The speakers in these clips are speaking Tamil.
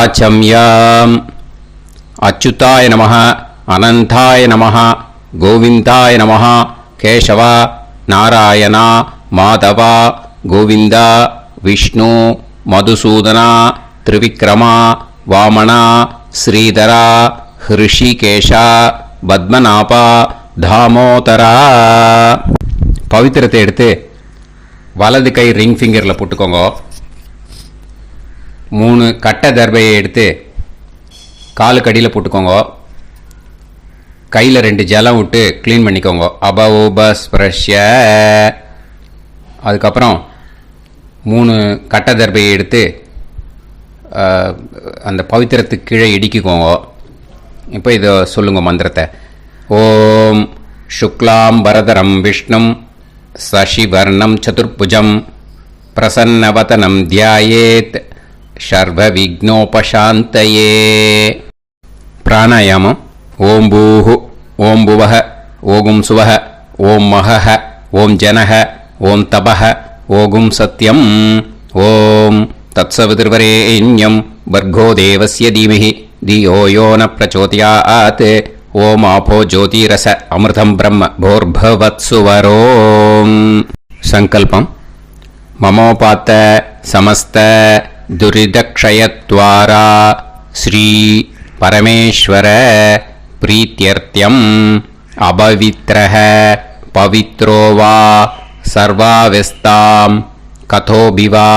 ஆச்சம்யாம். அச்சுதாய நமः, அனந்தாய நமः, கோவிந்தாய நமः, கேசவா, நாராயணா, மாதவா, கோவிந்தா, விஷ்ணு, மதுசூதனா, திரிவிக்ரமா, வாமனா, ஸ்ரீதரா, ஹிருஷிகேஷா, பத்மநாபா, தாமோதரா. பவித்திரத்தை எடுத்து வலது கை ரிங் ஃபிங்கரில் போட்டுக்கோங்க. 3 கட்டை தர்பையை எடுத்து காலுக்கடியில் போட்டுக்கோங்க. கையில் 2 ஜலம் விட்டு க்ளீன் பண்ணிக்கோங்க. அபௌபஸ்பிரஷ்ய. அதுக்கப்புறம் 3 கட்டை தர்பையை எடுத்து அந்த பவித்திரத்துக்கு கீழே இடிக்கிக்கோங்க. இப்போ இதை சொல்லுங்க மந்திரத்தை. ஓம் சுக்லாம் வரதரம் விஷ்ணும் சசிவர்ணம் சதுர்புஜம் பிரசன்னவதனம் தியாயேத் சர்வ விக்னோபசாந்தயே. பிராணாயாமம். ஓம் பூஹு, ஓம் புவஹ, ஓகும் சுவஹ, ஓம் மஹஹ, ஓம் ஜனஹ, ஓம் தபஹ, ஓகும் சத்யம். ஓம் தத்சவிதுர்வரேண்யம் வர்கோ தேவஸ்ய தீமஹி தியோ யோ ந பிரச்சோதயாத். ஓம் ஆபோ ஜோதிரச அமிர்தம் பிரம்ம போர்பவத்சுவரோம். சங்கல்பம். மமோபாத்த சமஸ்த துரிதக்ஷயத்வாரா ஸ்ரீ பரமேஸ்வர பிரீத்யர்த்தியம் அபவித்ரஹ பவித்ரோ வா சர்வாவஸ்தாம் கதோபிவா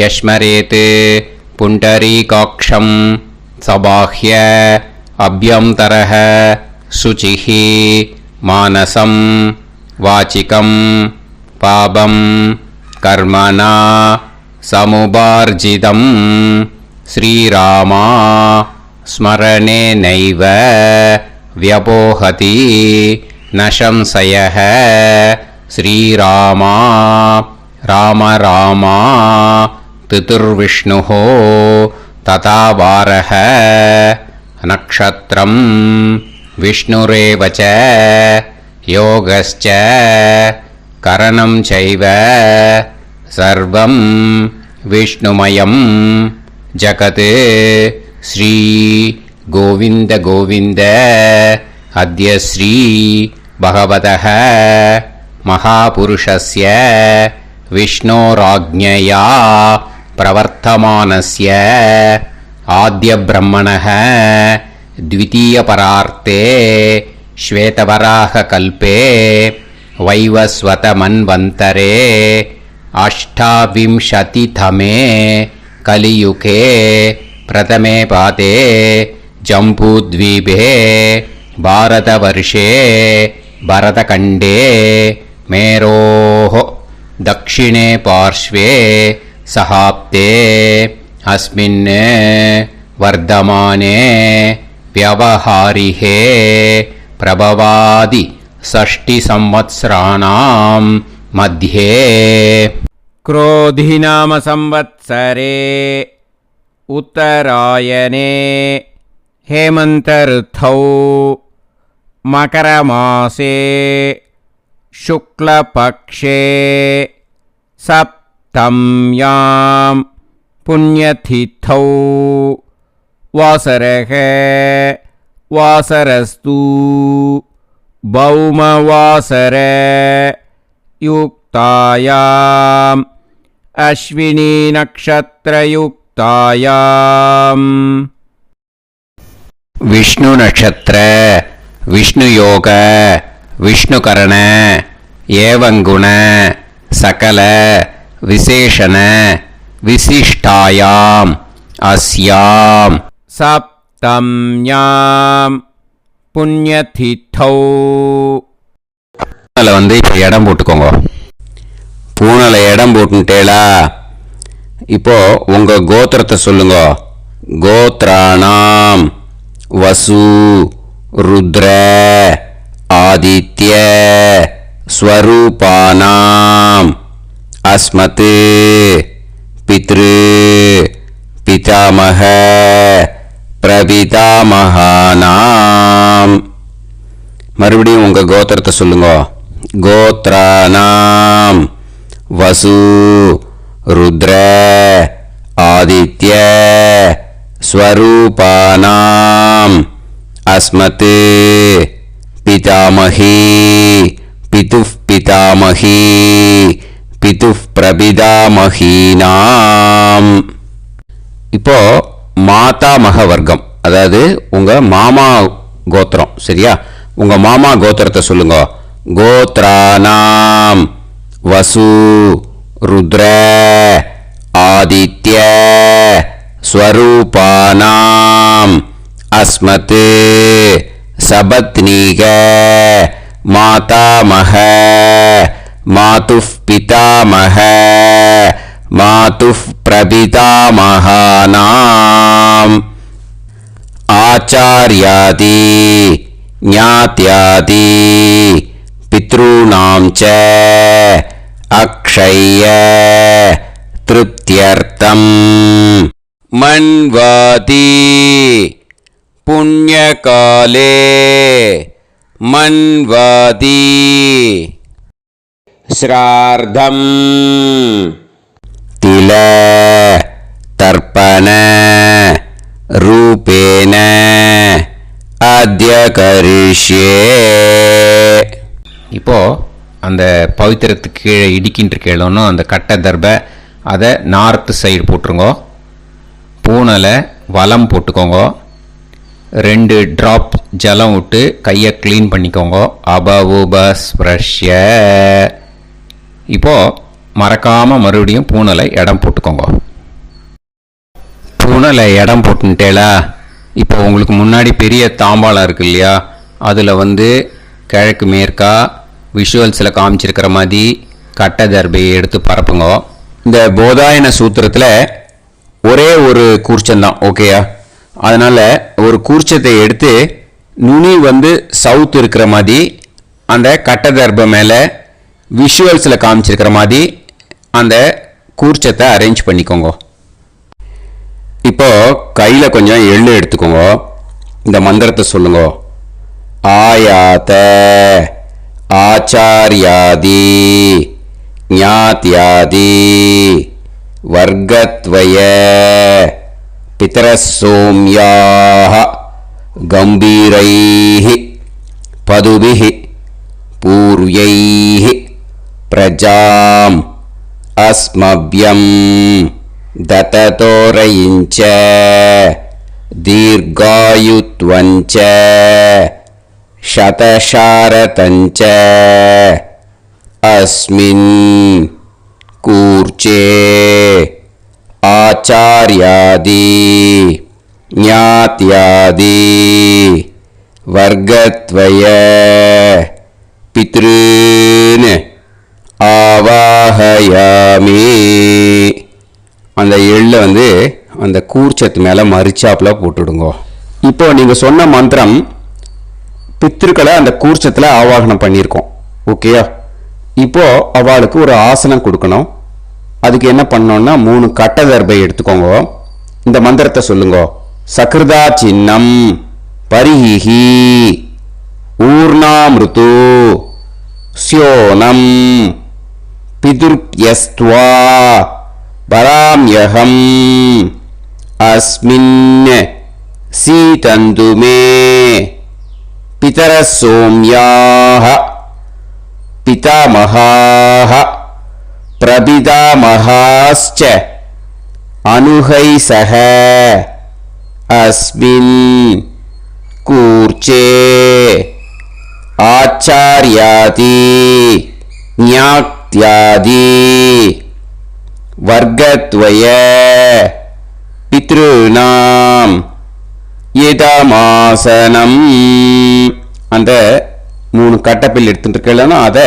யஸ்மரேத் புண்டரீகாக்ஷம் சபாஹ்ய அப்யந்தரஹ சுசிஹ மானசம் வாசிகம் பாபம் கர்மணா சமுபார்ஜிதம் ஸ்ரீராமா ஸ்மரணேனைவ வ்யபோஹதி நசம்சயஹ. ஸ்ரீராமா ராம ராமா திதுர்விஷ்ணுஹோ ததா வாரஹ. நக்ஷத்ரம் விஷ்ணுரேவச யோகஸ்ச கரணம் சைவ சர்வம் விஷ்ணுமயம் ஜகத். ஸ்ரீ கோவிந்த கோவிந்த அத்ய ஸ்ரீ பகவதः மகாபுருஷஸ்ய விஷ்ணோராஜ்ஞயா பிரவர்த்தமானஸ்ய ஆத்ய பிரம்மணः द्वितीयपरार्ते श्वेतवराहकल्पे वैवस्वतमन्वन्तरे अष्टाविंशतितमे कलियुगे प्रथमे पादे जम्बूद्वीपे भारतवर्षे भरतखण्डे मेरोः दक्षिणे पार्श्वे सहाब्दे अस्मिन् वर्धमाने व्यवहारिहे प्रभवादि 60 संवत्सराणां मध्ये क्रोधिनाम संवत्सरे उत्तरायणे हेमन्तऋतौ मकरमासे शुक्लपक्षे सप्तम्यां पुण्यतिथौ वासरः वासरस्तु भौमवासर युक्तायाम् अश्विनी नक्षत्रयुक्तायाम् विष्णु नक्षत्र विष्णु योग विष्णुकरण एवं गुण सकल विशेषण विशिष्टायाम् अस्याम् सप्तम्याम् புண்ணியதித்தௌ. பூனலை இப்போ இடம் போட்டுக்கோங்க. பூனலை இடம் போட்டுட்டேலா. இப்போ உங்க கோத்திரத்தை சொல்லுங்க. கோத்ராணாம் வசு ருத்ர ஆதித்ய ஸ்வரூபானாம் அஸ்மத் பித்ரு பிதாமக பிரபிதாமகானாம். மறுபடியும் உங்க கோத்திரத்தை சொல்லுங்க. கோத்ரானாம் வசு ருத்ர ஆதித்ய ஸ்வரூபானாம் அஸ்மத் பிதாமஹி பிதுஃப் பிதாமஹி பிதுஃப் பிரபிதாமஹீனாம். இப்போ மாதாமக வர்க்கம், அதாவது உங்க மாமா கோத்திரம். சரியா? உங்க மாமா கோத்திரத்தை சொல்லுங்க. கோத்ரானாம் வசு ருத்ர ஆதித்ய ஸ்வரூபானாம் அஸ்மத் சபத்னீக மாதாமக மாதுஃப் பிதாமக மாதுஃப் பிரபிதாமகானாம் ஆச்சார்யாதி ஞாத்யாதி பித்ருணாம் ச அக்ஷய திருப்தியர்த்தம் மன்வாதி புண்ணியகாலே மன்வாதி ஸ்ரார்த்தம் தில தர்ப்பண ரூபேன அத்ய கரிஷ்யே. இப்போ அந்த பவித்திரத்துக்கு கீழே இடிக்கின்ற கீழோன்னு அந்த கட்டை தர்ப அதை நார்த்து சைடு போட்டுருங்கோ. பூனலை வலம் போட்டுக்கோங்க. 2 ட்ராப் ஜலம் விட்டு கையை க்ளீன் பண்ணிக்கோங்க. அபவுபஸ்ப்ரஷ்ய. இப்போ மறக்காம மறுபடியும் பூனலை இடம் போட்டுக்கோங்க. பூனலை இடம் போட்டுட்டேலா. இப்போ உங்களுக்கு முன்னாடி பெரிய தாம்பாளம் இருக்கு இல்லையா, அதில் கிழக்கு மேற்கா விஷுவல்ஸில் காமிச்சிருக்கிற மாதிரி கட்டை தர்பையை எடுத்து பரப்புங்க. இந்த போதாயன சூத்திரத்தில் ஒரே ஒரு கூர்ச்சந்தான். ஓகேயா? அதனால் ஒரு கூர்ச்சத்தை எடுத்து நுனி சவுத் இருக்கிற மாதிரி அந்த கட்டை தர்பை மேலே விஷுவல்ஸில் காமிச்சிருக்கிற மாதிரி அந்த கூர்ச்சத்தை அரேஞ்ச் பண்ணிக்கோங்க. இப்போ கையில் கொஞ்சம் எள்ளு எடுத்துக்கோங்க. இந்த மந்திரத்தை சொல்லுங்க. ஆயாத ஆச்சார்யாதி ஞாத்யாதி வர்க்கத்வய பிதரசோம்யாஹ கம்பீரைஹி பதுபிஹி பூர்வைஹி பிரஜாம் அஸ்மப்யம் தததோரயிஞ்ச தீர்காயுத்வஞ்ச சதசாரதஞ்ச அஸ்மின் கூர்ச்சே ஆச்சார்யாதி ஞாத்யாதி வர்க்கத்வய பித்ருன் ஆவாஹயாமி. அந்த எள்ளை அந்த கூர்ச்சத்து மேலே மரிச்சாப்பில் போட்டுடுங்க. இப்போ நீங்கள் சொன்ன மந்திரம் பித்ருக்களை அந்த கூர்ச்சத்தில் ஆவாகனம் பண்ணியிருக்கோம். ஓகேயா? இப்போ அவளுக்கு ஒரு ஆசனம் கொடுக்கணும். அதுக்கு என்ன பண்ணோம்னா 3 கட்டை தர்பை எடுத்துக்கோங்க. இந்த மந்திரத்தை சொல்லுங்க. சக்ருதா சின்னம் பரிஹி ஊர்ணாமிருத்து ஸ்யோனம் பிதுர்யஸ்த்வா பராம்யகம் அஸ்மின் சீதந்து மே பிதரசோம்யாஹ பிதாமஹாஹ பிரபிதாமஹாஸ்ச அனுஹைசஹ அஸ்மின் கூர்ச்சே ஆச்சார்யாதி ஞாத்யாதி வர்க்கத்வய பித்ருநாம் இதமாசனம். அந்த 3 கட்டப்பில் எடுத்துட்டு இருக்கலன்னா அதை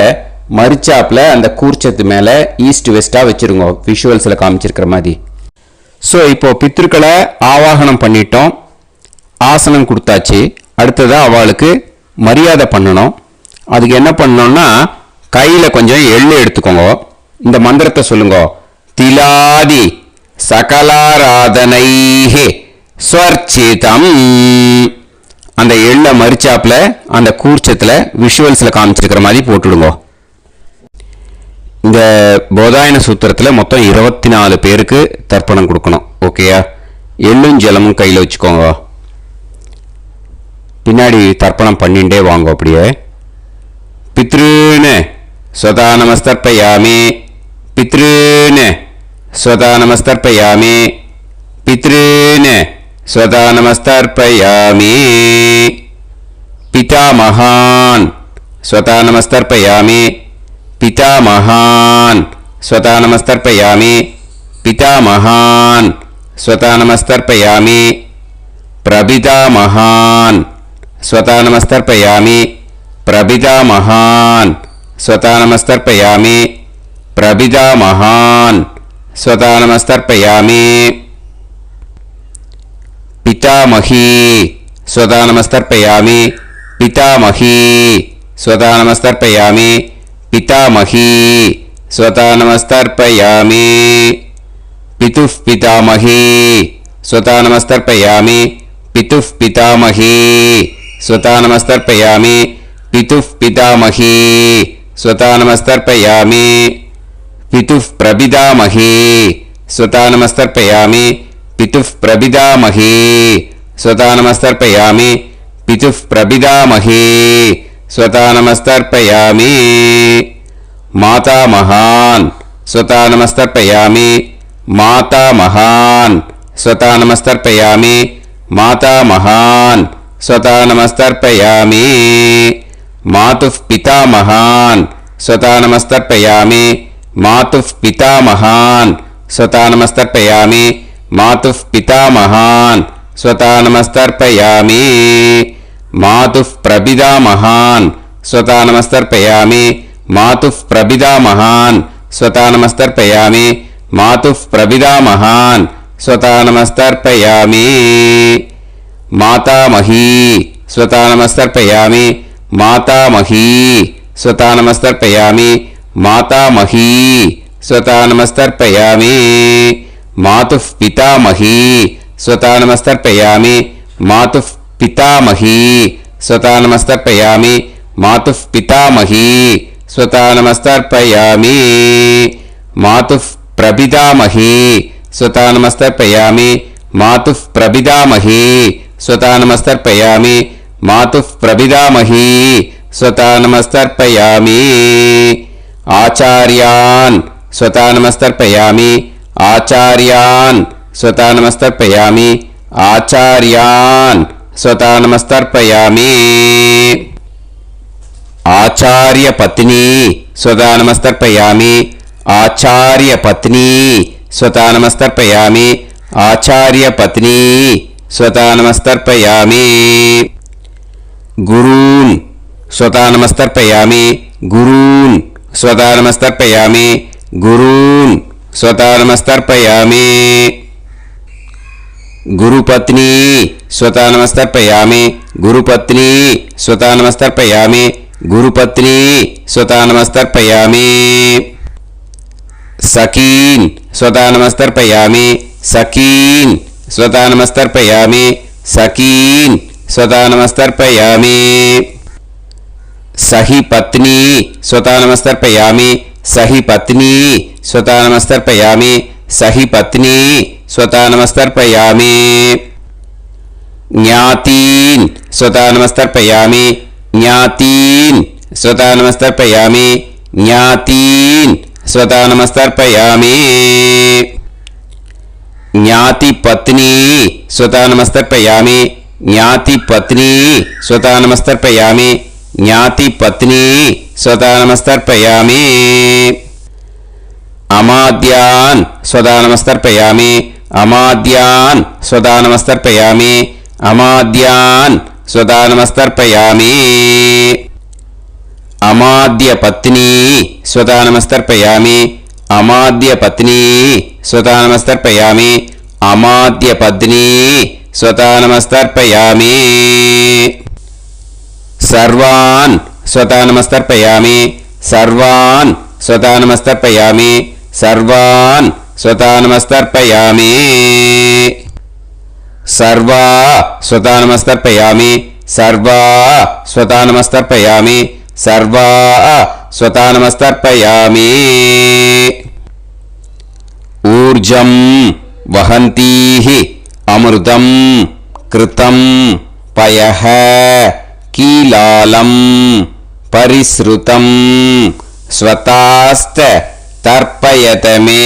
மரிச்சாப்பில் அந்த கூர்ச்சத்து மேலே ஈஸ்ட் வெஸ்ட்டாக வச்சுருங்க, விஷுவல்ஸில் காமிச்சிருக்கிற மாதிரி. ஸோ இப்போ பித்ருக்களை ஆவாகனம் பண்ணிட்டோம், ஆசனம் கொடுத்தாச்சு. அடுத்ததாக அவளுக்கு மரியாதை பண்ணணும். அதுக்கு என்ன பண்ணணும்னா கையில் கொஞ்சம் எள்ளு எடுத்துக்கோங்க. இந்த மந்திரத்தை சொல்லுங்க. திலாதி சகலாராதனைஹி ஸ்வர்ச்சிதம். அந்த எள்ளை மரிச்சாப்பில் அந்த கூர்ச்சத்தில் விஷுவல்ஸில் காமிச்சிருக்கிற மாதிரி போட்டுடுங்க. இந்த போதாயன சூத்திரத்தில் மொத்தம் 24 பேருக்கு தர்ப்பணம் கொடுக்கணும். ஓகேயா? எள்ளும் ஜலமும் கையில் வச்சுக்கோங்க. பின்னாடி தர்ப்பணம் பண்ணிண்டே வாங்க. அப்படியே பித்ருன்னு ஸ்வதா நமஸ்தர்ப்பயாமி, பித்ருன்னு ஸ்வதா நமஸ்தர்ப்பயாமி, பித்ருன்னு ஸ்வதா நமஸ்தர்ப்பயாமி. பிதாமகான் ஸ்வதா நமஸ்தர்ப்பயாமி, பிதாமகான் ஸ்வதா நமஸ்தர்ப்பயாமி, பிதாமகான் ஸ்வதா நமஸ்தர்ப்பயாமி. பிரபிதாமகான் ஸ்வதா நமஸ்தர்ப்பயாமி, பிரபிதாமகான் ஸ்வதா நமஸ்தர்ப்பயாமி, பிரபிதாமகான் ஸ்வதா நமஸ்தர்ப்பயாமி. பிதாமகி ஸ்வதா நமஸ்தர்ப்பயாமி, பிதாமகி ஸ்வதா நமஸ்தர்ப்பயாமி, பிதாமகி ஸ்வதா நமஸ்தர்ப்பயாமி. பிதுः பிதாமகி ஸ்வதா நமஸ்தர்ப்பயாமி, பிதுः பிதாமகி ஸ்வதா நமஸ்தர்ப்பயாமி, பிதுः பிதாமகி ஸ்வதா நமஸ்தர்ப்பயாமி. பிதுः பிரபிதாமகி ஸ்வதா நமஸ்தர்ப்பயாமி, பிதுः பிரபிதாமகி ஸ்வதா நமஸ்தர்ப்பயாமி, பிதுः பிரபிதாமகி ஸ்வதா நமஸ்தர்ப்பயாமி. மாதாமகான் ஸ்வதா நமஸ்தர்ப்பயாமி, மாதாமகான் ஸ்வதா நமஸ்தர்ப்பயாமி, மாதாமகான் ஸ்வதா நமஸ்தர்ப்பயாமி. மாதுः பிதாமகான் ஸ்வதா நமஸ்தர்ப்பயாமி, மாதுः பிதாமகான் ஸ்வதா நமஸ்தர்ப்பயாமி, மாதுः பிதாமகான் ஸ்வதா நமஸ்தர்ப்பயாமி. மாதுः பிரபிதாமகான் ஸ்வதா நமஸ்தர்ப்பயாமி, மாதுः பிரபிதாமகான் ஸ்வதா நமஸ்தர்ப்பயாமி, மாதுः பிரபிதாமகான் ஸ்வதா நமஸ்தர்ப்பயாமி. மாதாமகி ஸ்வதா நமஸ்தர்ப்பயாமி, மாதாமகி ஸ்வதா நமஸ்தர்ப்பயாமி, மாதாமகி ஸ்வதா நமஸ்தர்ப்பயாமி. மாதுः பிதாமகி ஸ்வதா நமஸ்தர்ப்பயாமி, மாதுः பிதாமகி ஸ்வதா நமஸ்தர்ப்பயாமி, மாதுः பிதாமகி ஸ்வதா நமஸ்தர்ப்பயாமி. மாதுः பிரபிதாமகி ஸ்வதா நமஸ்தர்ப்பயாமி, மாதுः பிரபிதாமகி ஸ்வதா நமஸ்தர்ப்பயாமி, மாதுः பிரபிதாமகி ஸ்வதா நமஸ்தர்ப்பயாமி. ஆச்சார்யான் ஸ்வதா நமஸ்தர்ப்பயாமி, ஆச்சார்யான் ஸ்வதா நமஸ்தர்ப்பயாமி, ஆச்சார்யான் ஸ்வதா நமஸ்தர்ப்பயாமி. ஆச்சார்ய பத்னி ஸ்வதா நமஸ்தர்ப்பயாமி, ஆச்சார்ய பத்னி ஸ்வதா நமஸ்தர்ப்பயாமி, ஆச்சார்ய பத்னி ஸ்வதா நமஸ்தர்ப்பயாமி. குரூன் ஸ்வதா நமஸ்தர்ப்பயாமி, குரூன் ஸ்வதா நமஸ்தர்ப்பயாமி, குரூன் ஸ்வதா நமஸ்தர்ப்பயாமி. गुरुपत्नी स्वता नमस्तर्पयामि, गुरुपत्नी स्वता नमस्तर्पयामि, गुरुपत्नी स्वता नमस्तर्पयामि. सकीन स्वता नमस्तर्पयामि, सकीन स्वता नमस्तर्पयामि, सकीन स्वता नमस्तर्पयामि. सही पत्नी स्वता नमस्तर्पयामि, सही पत्नी स्वता नमस्तर्पयामि, सही पत्नी स्वता नमस्तर्पयामि. ज्ञातीन स्वता नमस्तर्पयामि, ज्ञातीन स्वता नमस्तर्पयामि, ज्ञातीन स्वता नमस्तर्पयामि. ज्ञाति पत्नी स्वता नमस्तर्पयामि, ज्ञाति पत्नी स्वता नमस्तर्पयामि, ज्ञाति पत्नी स्वता नमस्तर्पयामि. अमाद्यान स्वता नमस्तर्पयामि, अमाद्यान स्वता नमस्तर्पयामि, अमाद्यान स्वता नमस्तर्पयामि. अमाद्य पत्नी स्वता नमस्तर्पयामि, अमाद्य पत्नी स्वता नमस्तर्पयामि, अमाद्य पत्नी स्वता नमस्तर्पयामि. सर्वान् स्वता नमस्तर्पयामि, सर्वान् स्वता नमस्तर्पयामि, सर्वान् स्वता नमस्तर्पयामि. सर्वा स्वता नमस्तर्पयामि, सर्वा स्वता नमस्तर्पयामि, सर्वा स्वता नमस्तर्पयामि. ऊर्जं वहन्तीः அமிர்தம் கிருதம் பயஹ கீலாலம் பரிஸ்ருதம் ஸ்வதாஸ்த தர்ப்பயதமே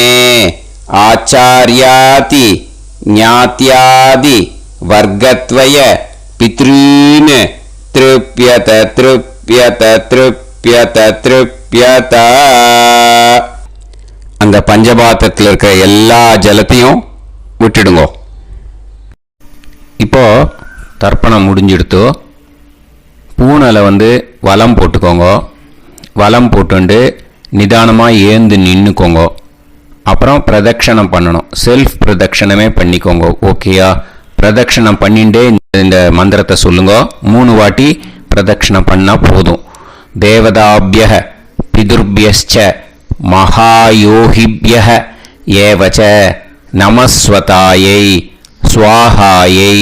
ஆச்சார்யாதி ஞாத்யாதி வர்க்கத்வய பித்ரீன் த்ருப்யத த்ருப்யத த்ருப்யத த்ருப்யத. அந்த பஞ்சபாத்திரத்தில் இருக்கிற எல்லா ஜலத்தையும் விட்டுடுங்கோ. இப்போ தர்ப்பணம் முடிஞ்சிடுத்து. பூனலை வலம் போட்டுக்கோங்க. வலம் போட்டுண்டு நிதானமாக ஏந்து நின்றுக்கோங்க. அப்புறம் பிரதட்சணம் பண்ணணும். செல்ஃப் பிரதட்சணமே பண்ணிக்கோங்க. ஓகேயா? பிரதட்சணம் பண்ணிண்டே இந்த மந்திரத்தை சொல்லுங்க. 3 வாட்டி பிரதட்சணம் பண்ணால் போதும். தேவதாபிய பிதுர்பியஸ்ச மகாயோகிபிய ஏவச்ச நமஸ்வதாயை ஸ்வாஹாயை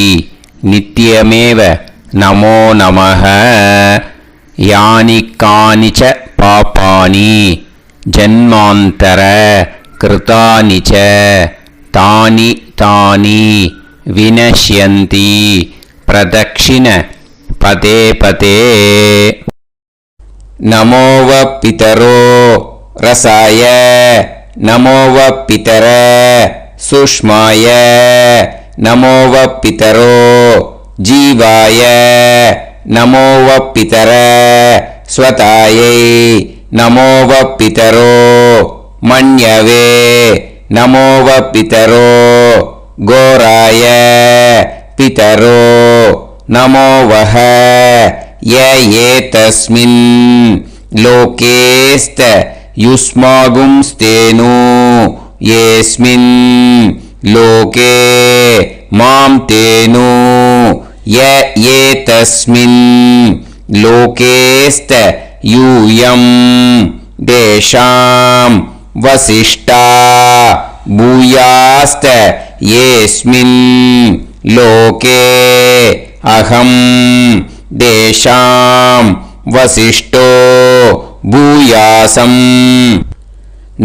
நித்யமேவ நமோ நமஹ. யானி கானிச்ச பாபானி ஜன்மாந்தர கிருதானி ச தானி தானி வினஷ்யந்தி பிரதக்ஷிண பதே பதே. நமோவ பிதரோ ரசாய நமோவ பிதர சுஷ்மாய நமோவ பிதரோ ஜீவாய நமோவ பிதர ஸ்வதாயை நமோவ பிதரோ மன்யவே நமோவ பிதரோ கோராய பிதரோ நமோவஹ ய ஏதஸ்மின் லோகேஸ்த யுஸ்மாகும்ஸ்தேனு ஏஸ்மின் லோகே மாம் தேனு ய ஏதஸ்மின் லோகேஸ்த யூயம் தேஷாம் வசிஷ்டா பூயாஸ்த ஏஸ்மின் லோகே அகம் தேஷாம் வசிஷ்டோ பூயாசம்.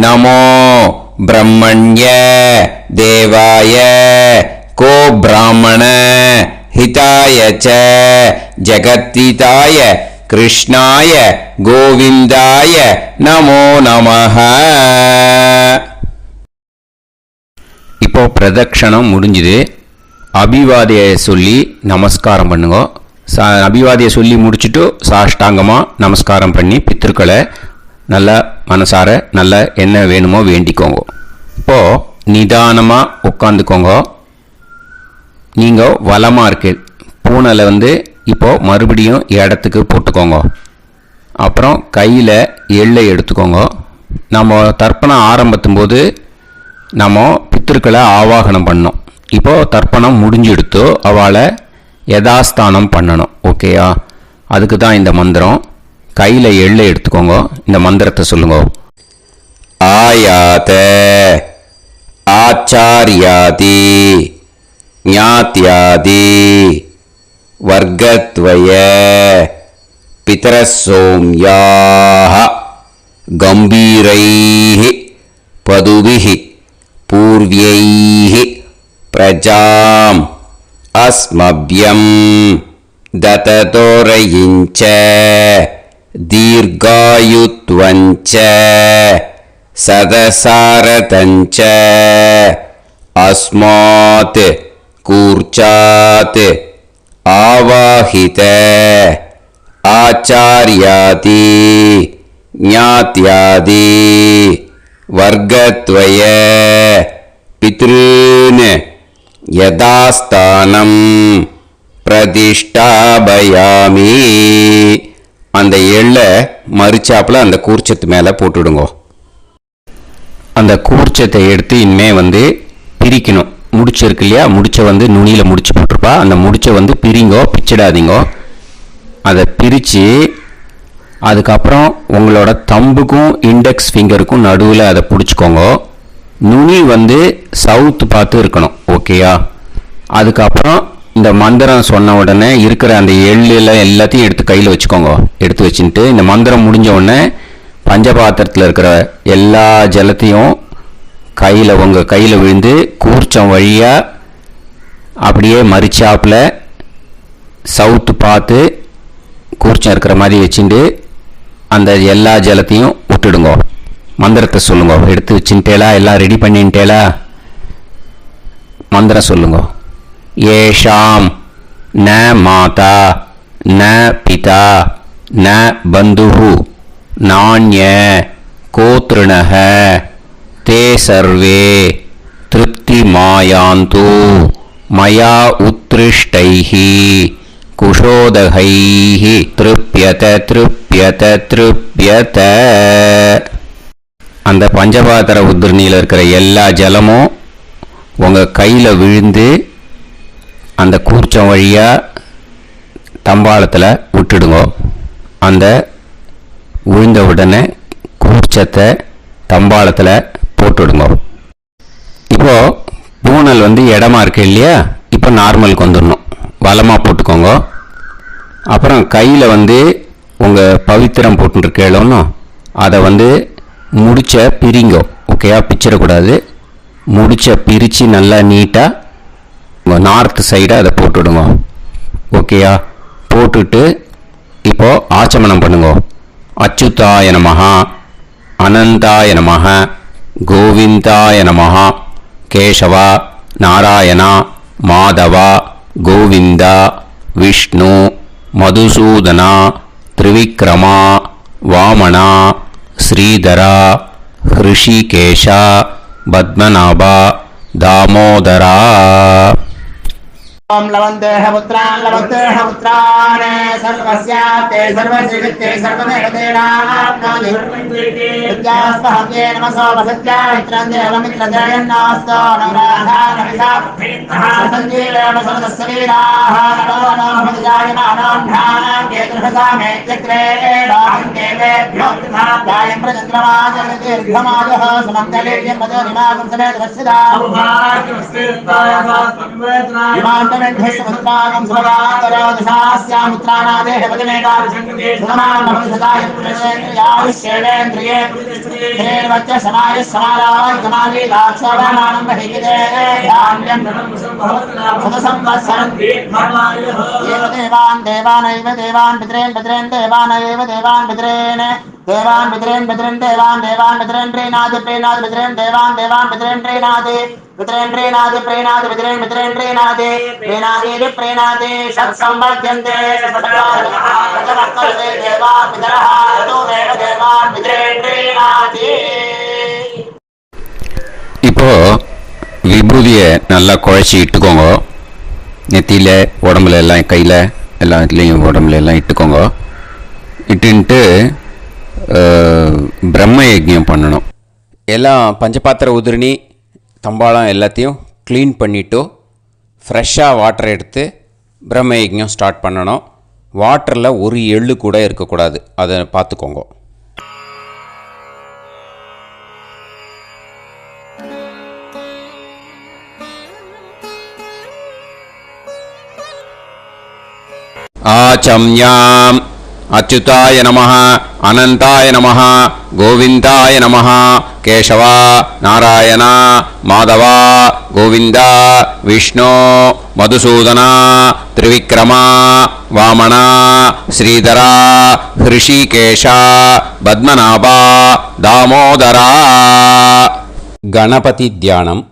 நமோ பிரம்மண்ய தேவாய கோ பிராமண ஹிதாய ச ஜகத்ஹிதாய கிருஷ்ணாய கோவிந்தாய நமோ நமஹ. இப்போ பிரதட்சணம் முடிஞ்சுது. அபிவாதியை சொல்லி நமஸ்காரம் பண்ணுங்க. அபிவாதியை சொல்லி முடிச்சுட்டு சாஷ்டாங்கமாக நமஸ்காரம் பண்ணி பித்திருக்களை நல்லா மனசார நல்லா என்ன வேணுமோ வேண்டிக்கோங்க. இப்போது நிதானமாக உட்காந்துக்கோங்க. நீங்கள் வலமாக இருக்கு பூனலை இப்போது மறுபடியும் இடத்துக்கு போட்டுக்கோங்க. அப்புறம் கையில் எள்ளை எடுத்துக்கோங்க. நம்ம தர்ப்பணம் ஆரம்பித்தும் போது நம்ம பித்திருக்களை ஆவாகனம் பண்ணோம். இப்போது தர்ப்பணம் முடிஞ்செடுத்து அவளை யதாஸ்தானம் பண்ணணும். ஓகேயா? அதுக்கு தான் இந்த மந்திரம். கையில் எள்ளை எடுத்துக்கோங்க. இந்த மந்திரத்தை சொல்லுங்க. ஆயாத ஆச்சாரியாதி ஞாத்யாதி வர்க்கத்வய பிதரசோம்யாஹ கம்பீரைஹி பதுபிஹி பூர்வ்யைஹி பிரஜாம் அஸ்மப்யம் தததோரயிஞ்ச தீர்காயுத்வஞ்ச சதசாரதஞ்ச அஸ்மாத் கூர்ச்சாத் ஆவாஹித ஆச்சார்யாதி ஞாத்யாதி வர்க்கத்வய பித்ருன் யதாஸ்தானம் பிரதிஷ்டாபயாமி. அந்த எள்ளை மறிச்சாப்புல அந்த கூர்ச்சத்து மேலே போட்டுடுங்க. அந்த கூர்ச்சத்தை எடுத்து இனிமே பிரிக்கணும். முடிச்சிருக்கு இல்லையா? முடிச்ச நுனியில் முடிச்சு போட்டிருப்பா. அந்த முடிச்ச பிரிங்கோ, பிச்சிடாதீங்கோ. அதை பிரித்து அதுக்கப்புறம் உங்களோட தம்புக்கும் இண்டெக்ஸ் ஃபிங்கருக்கும் நடுவில் அதை பிடிச்சிக்கோங்க. நுனி சவுத்து பார்த்து இருக்கணும். ஓகேயா? அதுக்கப்புறம் இந்த மந்திரம் சொன்ன உடனே இருக்கிற அந்த எள்ளில் எல்லாத்தையும் எடுத்து கையில் வச்சுக்கோங்க. எடுத்து வச்சுட்டு இந்த மந்திரம் முடிஞ்ச உடனே பஞ்சபாத்திரத்தில் இருக்கிற எல்லா ஜலத்தையும் உங்கள் கையில் விழுந்து கூர்ச்சம் வழியாக அப்படியே மறிச்சாப்பில் சவுத்து பார்த்து கூர்ச்சம் இருக்கிற மாதிரி வச்சுட்டு அந்த எல்லா ஜலத்தையும் விட்டுடுங்க. மந்திரத்தை சொல்லுங்க. எடுத்து வச்சுட்டேலா? எல்லாம் ரெடி பண்ணிட்டேலா? மந்திரம் சொல்லுங்க. ஏஷாம் ந மாதா ந பிதா ந பந்துஹு நாண்ய கோத்ருணஹ தே சர்வே திருப்தி மாயாந்து மயா உத்ருஷ்டைஹி குஷோதகைஹி திருப்யத திருப்யத திருப்யத. அந்த பஞ்சபாத்திர உதிரணியில் இருக்கிற எல்லா ஜலமும் உங்கள் கையில் விழுந்து அந்த கூர்ச்சம் வழியாக தம்பாளத்தில் விட்டுடுங்க. அந்த விழுந்த உடனே கூர்ச்சத்தை தம்பாளத்தில் போட்டுடுங்க. இப்போது பூனல் இடமா இருக்கு இல்லையா? இப்போ நார்மலுக்கு வந்துடணும். வலமாக போட்டுக்கோங்க. அப்புறம் கையில் உங்கள் பவித்திரம் போட்டுருக்கேளோன்னு அதை முடிச்ச பிரிங்கோ. ஓகேயா? பிச்சிடக்கூடாது. முடிச்ச பிரித்து நல்லா நீட்டாக உங்கள் நார்த் சைடை அதை போட்டுவிடுங்க. ஓகேயா? போட்டுட்டு இப்போது ஆச்சமனம் பண்ணுங்க. அச்சுதாய நமஹ அனந்தாய நமஹ கோவிந்தாய நமஹ கேசவா நாராயணா மாதவா கோவிந்தா விஷ்ணு மதுசூதனா திரிவிக்ரமா வாமனா ஸ்ரீதரா ஹிருஷிகேஷா பத்மநாபா தாமோதரா. ओम लवन्तेह पुत्रान् सर्वस्याते सर्वश्रीवित्ते सर्वदेवतेनाप्नोति विद्यास्पहव्ये नमसो वसत्या मित्रं देवमित्रजयन्नास्तो नवराधानविषा सञ्जीवेन समदस्सवीराः नमो नमः जायमानां केतुर्भसामे चक्रे देवेभ्यो गायं प्रचन्द्रमाजलदीर्घमाजः समङ्गलेयं मदोनिमागं समेत वत्सदा समुद्रागं सुभगान्तरादशास्यामुत्रानादेह वदनेकाभिषङ्कृते समानमभिसदाय पुरुषेन्द्रियाविश्येन्द्रिये धेर्वच्च समायः समाराय समालीलाक्षावानानं महिगिते धान्यं सदसंवत्सरं एव देवान् देवान् पितरेन् देवानैव देवान् पितरेन् देवान् पितरेन् प्रीणाति पितरेन् देवान् पितरेन् प्रीणाति प्रीणाति षट्संवर्ध्यन्ते देवा पितरः ततोमेव देवान् पितरेन् प्रीणाति. இப்போ விபூதியை நல்லா குழச்சி இட்டுக்கோங்க. நெத்தியில் உடம்புல எல்லாம் கையில் எல்லா இதுலேயும் உடம்புல எல்லாம் இட்டுக்கோங்க. இட்டுன்ட்டு பிரம்ம யஜ்ஞம் பண்ணணும். எல்லாம் பஞ்சபாத்திர உதிரணி தம்பாளம் எல்லாத்தையும் க்ளீன் பண்ணிவிட்டு ஃப்ரெஷ்ஷாக வாட்டர் எடுத்து பிரம்ம யஜ்ஞம் ஸ்டார்ட் பண்ணணும். வாட்டரில் ஒரு எள்ளு கூட இருக்கக்கூடாது. அதை பார்த்துக்கோங்க. ஆச்சம்யாம் அச்சுதாய நமஹ அனந்தாய நமஹ கோவிந்தாய நமஹ கேசவா நாராயணா மாதவா கோவிந்தா விஷ்ணு மதுசூதனா திரிவிக்ரமா வாமனா ஸ்ரீதரா ஹிருஷிகேஷா பத்மநாபா தாமோதரா. கணபதி தியானம்.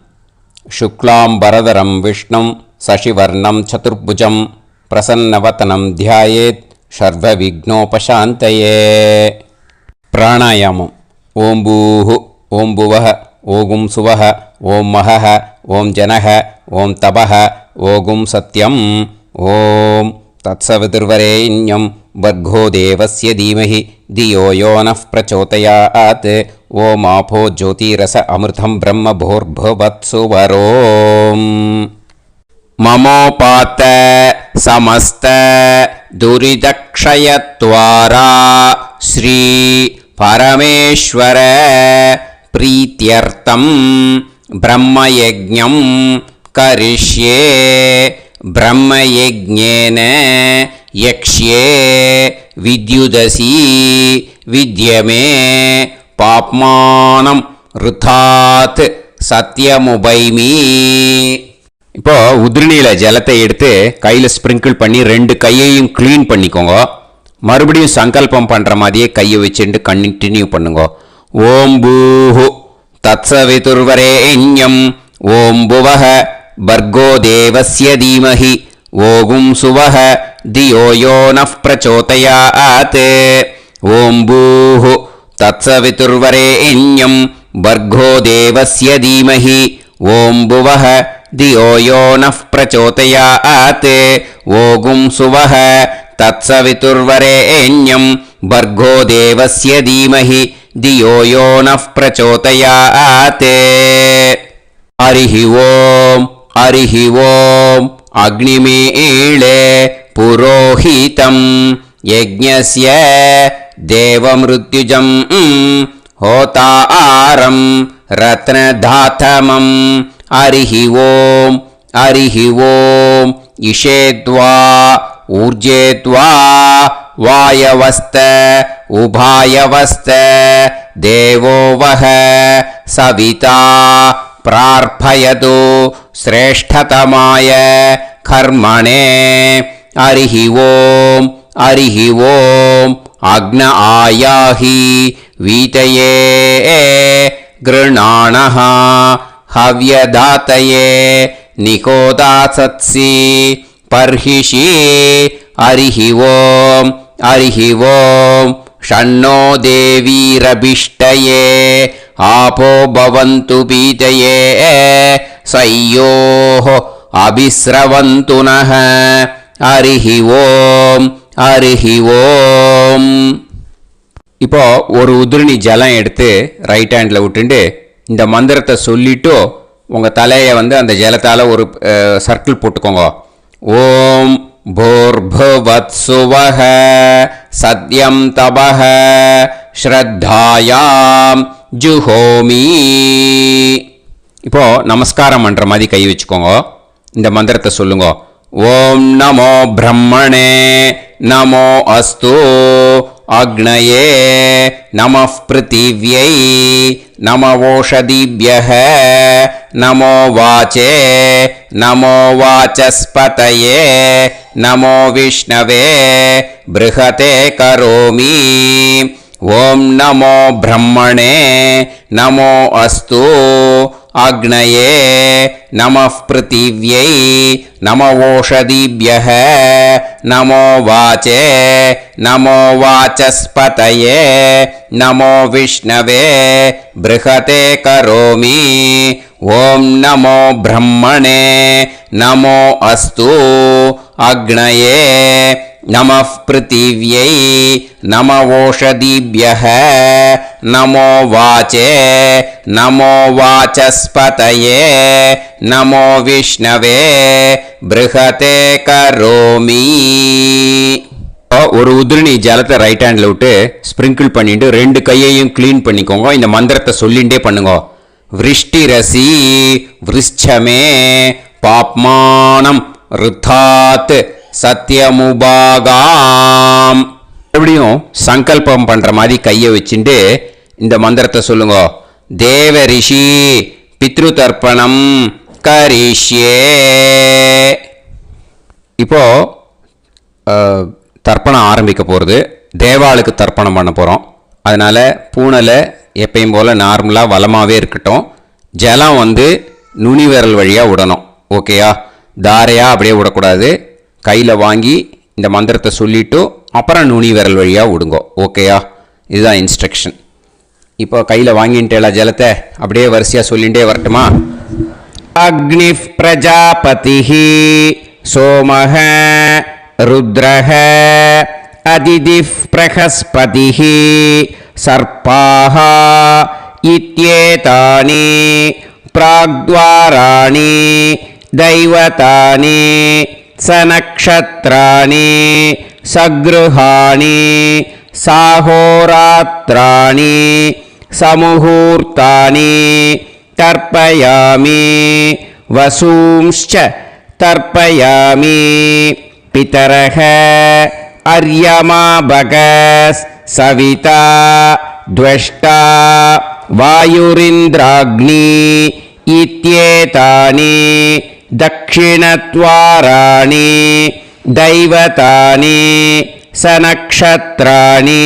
சுக்லாம்பரதரம் விஷ்ணும் சசிவர்ணம் சதுர்புஜம் பிரசன்னவதனம் தியாயேத் சர்வவிக்னோபசாந்தயே. பிராணாயாமம். ஓம் பூஹு ஓம் புவஹ ஓகும் சுவஹ ஓம் மஹஹ ஓம் ஜனஹ ஓம் தபஹ ஓகும் சத்யம். ஓம் தத்சவிதுர்வரேண்யம் வர்கோ தேவஸ்ய தீமஹி தியோ யோ நः பிரச்சோதயாத். ஓம் ஆபோ ஜோதிரஸ அமிர்தம் பிரம்ம भूर्भुवत्सुवरोम्. ममोपात समस्त दुरिदक्षयत्वारा श्री परमेश्वर प्रीत्यर्थं ब्रह्मयज्ञं करिष्ये. ब्रह्मयज्ञेन यक्ष्ये विद्युदसि विद्यमे पाप्मानं ऋथात् सत्यमुपैमि. இப்போ உதிரணியில் ஜலத்தை எடுத்து கையில் ஸ்ப்ரிங்கிள் பண்ணி 2 கையையும் க்ளீன் பண்ணிக்கோங்க. மறுபடியும் சங்கல்பம் பண்ணுற மாதிரியே கையை வச்சுட்டு கண்டினியூ பண்ணுங்க. ஓம் பூஹு தத்சவிதுர்வரேண்யம் ஓம் புவஹ பர்கோ தேவஸ்ய தீமஹி ஓகும் சுவஹ தியோ யோ நஃப் பிரச்சோதயாத். ஓம் பூஹு தத்சவிதுர்வரேண்யம் பர்கோ தேவஸ்ய தீமஹி ஓம் புவஹ தியோ யோ நஃப் பிரச்சோதயாத். ஓகும் சுவஹ தத்சவிதுர்வரேண்யம் பர்கோ தேவஸ்ய தீமஹி தியோ யோ நஃப் பிரச்சோதயாத். ஹரிஹி ஓம் ஹரிஹி ஓம் அக்னிமீளே புரோஹிதம் யஜ்ஞஸ்ய தேவமிருத்யுஜம் ஹோதாரம் ரத்னதாதமம். ஹரிஹி ஓம் ஹரிஹி ஓம் இஷேத்வா ஊர்ஜேத்வா வாயவஸ்த உபாயவஸ்த தேவோ வஹ சவிதா பிரார்ப்பயது ஸ்ரேஷ்டதமாய கர்மணே. ஹரிஹி ஓம் ஹரிஹி ஓம் அக்ன ஆயாஹி வீதயே கிருணாணஹ ஹவ்யதாத்தயே நிகோதாசத்சி பர்ஹிஷி. ஹரிஹி ஓம் ஹரிஹி ஓம் ஷண்ணோ தேவீரபிஷ்டயே ஆபோ பவந்து பீதயே சய்யோஹ அபிஸ்ரவந்து நஹ. ஹரிஹி ஓம் ஹரிஹி ஓம். இப்போ ஒரு உதிரணி ஜலம் எடுத்து ரைட் ஹேண்டில் விட்டுண்டு இந்த மந்திரத்தை சொல்லிட்டு உங்கள் தலையை அந்த ஜலத்தால் ஒரு சர்க்கிள் போட்டுக்கோங்க. ஓம் பூர்புவத்சுவஹ சத்யம் தபஹ ஸ்ரத்தாயாம் ஜுஹோமி. இப்போ நமஸ்காரம் பண்ணுற மாதிரி கை வச்சுக்கோங்க. இந்த மந்திரத்தை சொல்லுங்க. ஓம் நமோ பிரம்மணே நமோ அஸ்து அக்னயே நமः பிருத்திவ்யை நமவோஷதிभ्यः நமோ வாச்சே நமோ வாசஸ்பதயே நமோ விஷ்ணவே ப்ருஹதே கரோமி. ஓம் நமோ பிரம்மணே நமோ அஸ்து அக்னயே நமः பிருத்திவ்யை நமவோஷதிभ्यः நமோ வாச்சே நமோ வாசஸ்பதயே நமோ விஷ்ணவே ப்ருஹதே கரோமி. ஓம் நமோ பிரம்மணே நமோ அஸ்து அக்னயே நமः பிருத்திவ்யை நமவோஷதிभ्यः நமோ வாச்சே நமோ வாசஸ்பதயே நமோ விஷ்ணவே ப்ருஹதே கரோமி. ஒரு உதிரணி ஜலத்தை ரைட் ஹேண்டில் விட்டு ஸ்ப்ரிங்கிள் பண்ணிட்டு 2 கையையும் க்ளீன் பண்ணிக்கோங்க. இந்த மந்திரத்தை சொல்லிகிட்டே பண்ணுங்க. விருஷ்டிரசி விருஷ்சமே பாப்மானம் ருத்தாத் சத்யமுபாகாம். மறுபடியும் சங்கல்பம் பண்ணுற மாதிரி கையை வச்சுட்டு இந்த மந்திரத்தை சொல்லுங்க. தேவ ரிஷி பித்ரு தர்ப்பணம் கரிஷ்யே. இப்போ தர்ப்பணம் ஆரம்பிக்க போகிறது. தேவாளுக்கு தர்ப்பணம் பண்ண போகிறோம். அதனால் பூனலை எப்பயும் போல் நார்மலாக வளமாகவே இருக்கட்டும். ஜலம் நுனி விரல் வழியாக விடணும். ஓகேயா? தாரையாக அப்படியே விடக்கூடாது. கையில் வாங்கி இந்த மந்திரத்தை சொல்லிவிட்டு அப்புறம் நுனி விரல் வழியாக விடுங்க. ஓகேயா? இதுதான் இன்ஸ்ட்ரக்ஷன். இப்போ கையில் வாங்கிட்டேல ஜலத்தை அப்படியே வரிசையாக சொல்லிகிட்டே வரட்டுமா? அக்னி பிரஜாபதிஹி சோமஹ ருத்ரஹ அதிதிஃப் பிரகஸ்பதிஹி சர்ப்பாஹ இத்யேதானி பிராக்த்வாராணி தைவதானி சநக்ஷத்ராணி சக்ருஹாணி சாஹோராத்ராணி சமுஹூர்த்தானி தர்ப்பயாமி வசூம்ச்ச தர்ப்பயாமி பிதரஹ அர்யமா பகஸ் சவிதா த்வஷ்டா வாயுரிந்திராக்னி இத்யேதானி दक्षिणद्वाराणि दैवतानि सनक्षत्राणि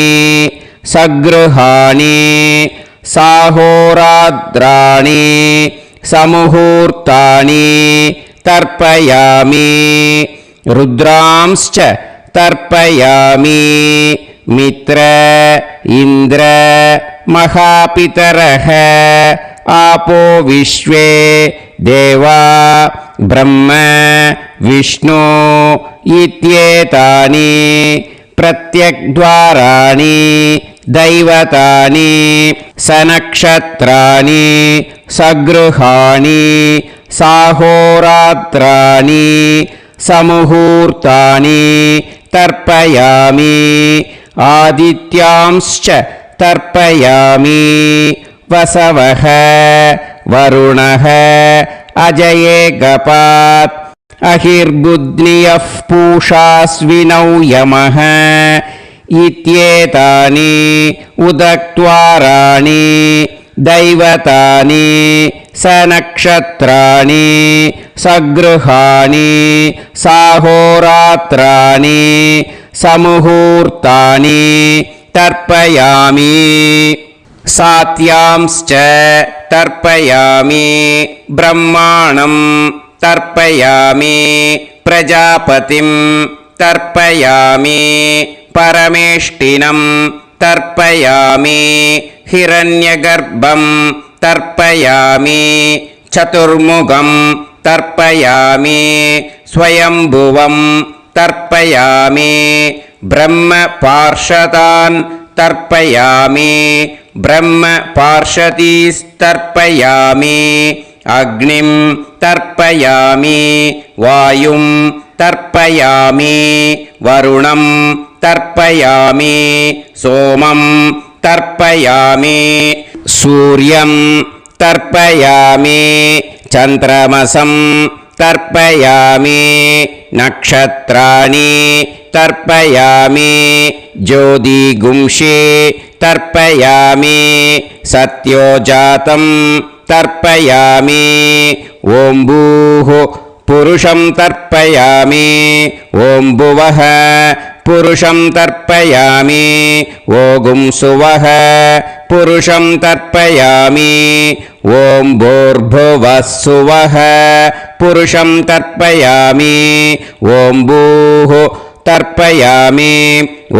सगृहाणि साहोरात्राणि समुहूर्तानि तर्पयामि रुद्रांश्च तर्पयामि मित्र इन्द्र महापितरः आपो विश्वे देवा ब्रह्म विष्णु इत्येतानि प्रत्यग्द्वाराणि दैवतानि सनक्षत्राणि सगृहाणि साहोरात्राणि समुहूर्तानि तर्पयामि आदित्यांश्च तर्पयामि वसवः वरुणः अजयेगपात् अहिर्बुध्नियः पूषास्विनौ यमः इत्येतानि उदक्त्वाराणि दैवतानि सनक्षत्राणि सगृहाणि साहोरात्राणि समुहूर्तानि तर्पयामि सात्यांश्च तर्पयामि ब्रह्माणं तर्पयामि प्रजापतिं तर्पयामि परमेष्टिनं तर्पयामि हिरण्यगर्भं तर्पयामि चतुर्मुखं तर्पयामि स्वयंभुवं तर्पयामि ब्रह्मपार्षदान् तर्पयामि ब्रह्मपार्षदीस्तर्पयामि अग्निं तर्पयामि वायुं तर्पयामि वरुणं तर्पयामि सोमं तर्पयामि सूर्यं तर्पयामि चन्द्रमसं तर्पयामि नक्षत्राणि तर्पयामि ज्योतिगुंषे तर्पयामि सत्योजातं तर्पयामि ॐ भूः पुरुषं तर्पयामि ॐ भुवः पुरुषं तर्पयामि ॐ सुवः पुरुषं तर्पयामि ॐ भूर्भुवः सुवः पुरुषं तर्पयामि ॐ भूः तर्पयामि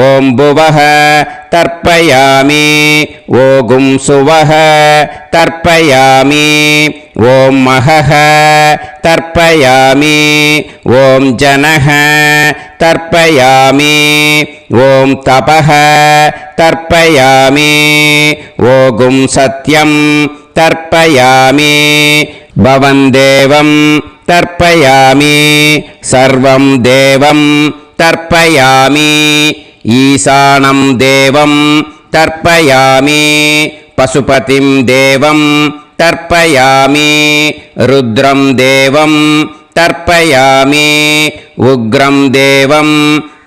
ॐ भुवः तर्पयामि ॐ सुवः तर्पयामि ॐ महः तर्पयामि ॐ जनः तर्पयामि ॐ तपः तर्पयामि ॐ सत्यं तर्पयामि भवं देवं तर्पयामि सर्वं देवं तर्पयामि ईशानं देवं तर्पयामि पशुपतिं देवं तर्पयामि रुद्रं देवं तर्पयामि उग्रं देवं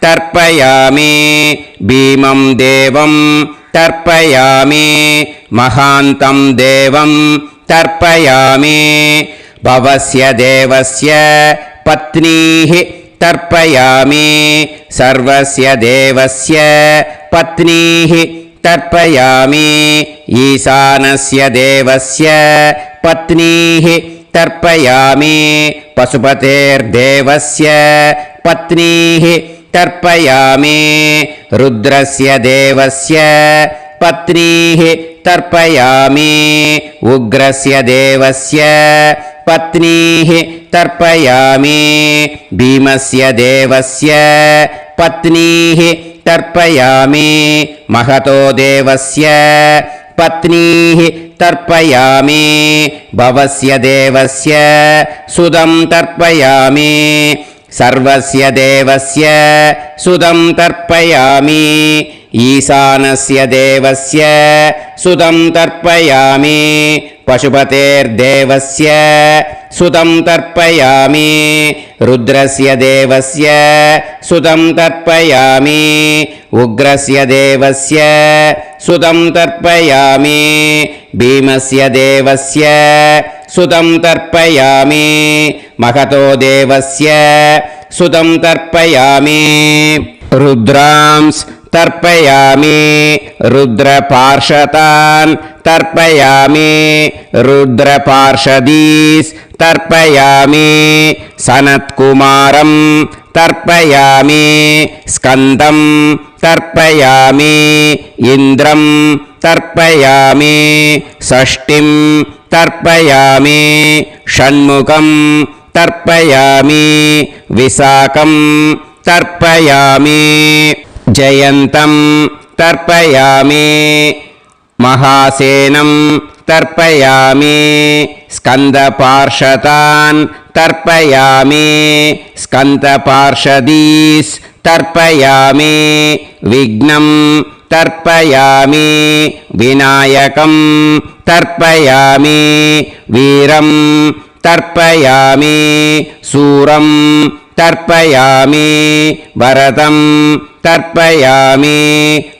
तर्पयामि भीमं देवं तर्पयामि महान्तं देवं तर्पयामि भवस्य देवस्य पत्नीः तर्पयामि सर्वस्य देवस्य पत्नीः तर्पयामि ईशानस्य देवस्य पत्नीः तर्पयामि पशुपतेर्देवस्य पत्नीः तर्पयामि रुद्रस्य देवस्य पत्नीः तर्पयामि उग्रस्य देवस्य पत्नीः तर्पयामि भीमस्य देवस्य पत्नीः तर्पयामि महतो देवस्य पत्नीः तर्पयामि भवस्य देवस्य सुदं तर्पयामि सर्वस्य देवस्य सुदं तर्पयामि ईशानस्य देवस्य सुदं तर्पयामि पशुपतेर्देवस्य सुदं तर्पयामि रुद्रस्य देवस्य सुदं तर्पयामि उग्रस्य देवस्य सुतं तर्पयामि भीमस्य देवस्य सुतं तर्पयामि महतो देवस्य सुतं तर्पयामि रुद्रांस् तर्पयामि रुद्रपार्षदान् तर्पयामि रुद्रपार्षदीस् तर्पयामि सनत्कुमारं तर्पयामि स्कन्दं तर्पयामि इन्द्रं तर्पयामि षष्टिं तर्पयामि षण्मुखं तर्पयामि विशाखं तर्पयामि जयन्तं तर्पयामि महासेनं तर्पयामि स्कन्दपार्षदान् तर्पयामि स्कन्दपार्षदीस् तर्पयामि विघ्नं तर्पयामि विनायकं तर्पयामि वीरं तर्पयामि सूरं तर्पयामि भरतं तर्पयामि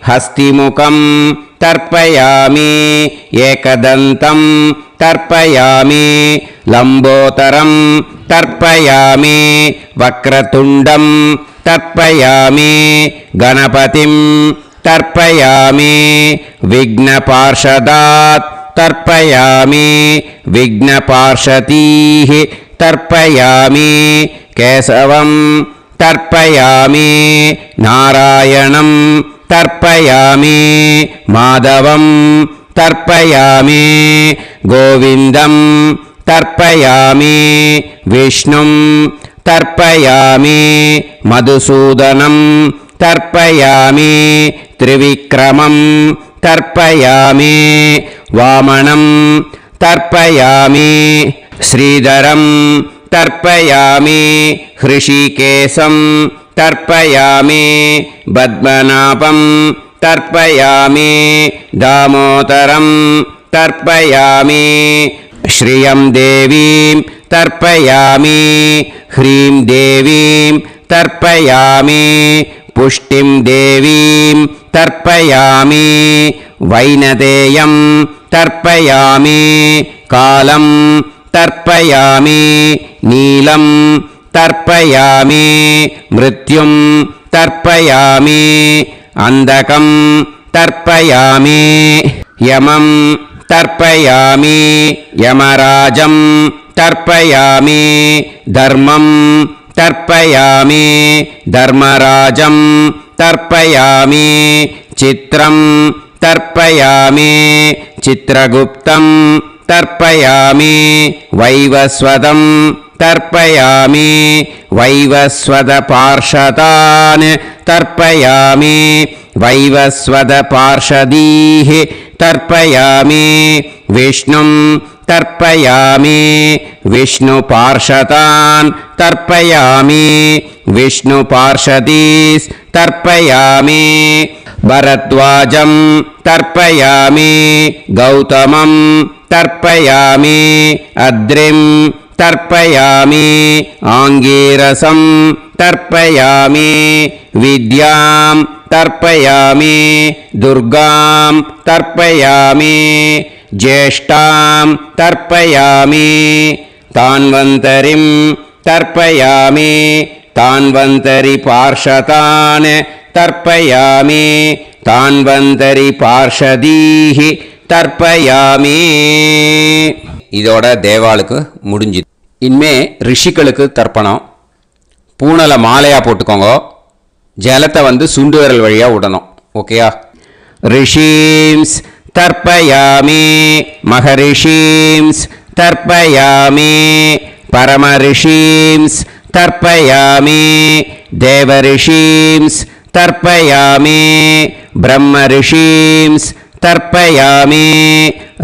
हस्तिमुखं तर्पयामि एकदन्तं तर्पयामि लम्बोदरं तर्पयामि वक्रतुण्डं तर्पयामि गणपतिं तर्पयामि विघ्नपार्षदात् तर्पयामि विघ्नपार्षदीः तर्पयामि केशवं तर्पयामि नारायणं तर्पयामि माधवं तर्पयामि गोविन्दं तर्पयामि विष्णुं तर्पयामि मधुसूदनं तर्पयामि त्रिविक्रमं तर्पयामि वामनं तर्पयामि श्रीधरं तर्पयामि हृषिकेशं तर्पयामि पद्मनाभं तर्पयामि दामोदरं तर्पयामि श्रियं देवीं तर्पयामि ह्रीं देवीं तर्पयामि पुष्टिं देवीं तर्पयामि वैनदेयं तर्पयामि कालं तर्पयामि नीलं तर्पयामि मृत्युं तर्पयामि अन्धकं तर्पयामि यमं तर्पयामि यमराजं तर्पयामि धर्मं तर्पयामि धर्मराजं तर्पयामि चित्रं तर्पयामि चित्रगुप्तं तर्पयामि वैवस्वतं तर्पयामि वैवस्वतपार्षदान् तर्पयामि वैवस्वतपार्षदीः तर्पयामि विष्णुं तर्पयामि विष्णुपार्षदान् तर्पयामि विष्णुपार्षदीस् तर्पयामि भरद्वाजं तर्पयामि गौतमं तर्पयामि अद्रिं तर्पयामि आङ्गीरसं तर्पयामि विद्यां तर्पयामि दुर्गां तर्पयामि ज्येष्ठां तर्पयामि तान्वन्तरिं तर्पयामि तान्वन्तरिपार्षदान् तर्पयामि तान्वन्तरिपार्षदीः தர்ப்பயாமி. இதோட தேவாளுக்கு முடிஞ்சுது. இனிமே ரிஷிகளுக்கு தர்ப்பணம். பூனலை மாலையாக போட்டுக்கோங்க. ஜலத்தை சுண்டு விரல் வழியாக விடணும். ஓகேயா? ரிஷீம்ஸ் தர்ப்பயாமி, மகரிஷீம்ஸ் தர்ப்பயாமி, பரமரிஷீம்ஸ் தர்ப்பயாமி, தேவரிஷீம்ஸ் தர்ப்பயாமி, பிரம்மரிஷீம்ஸ் तर्पयामि,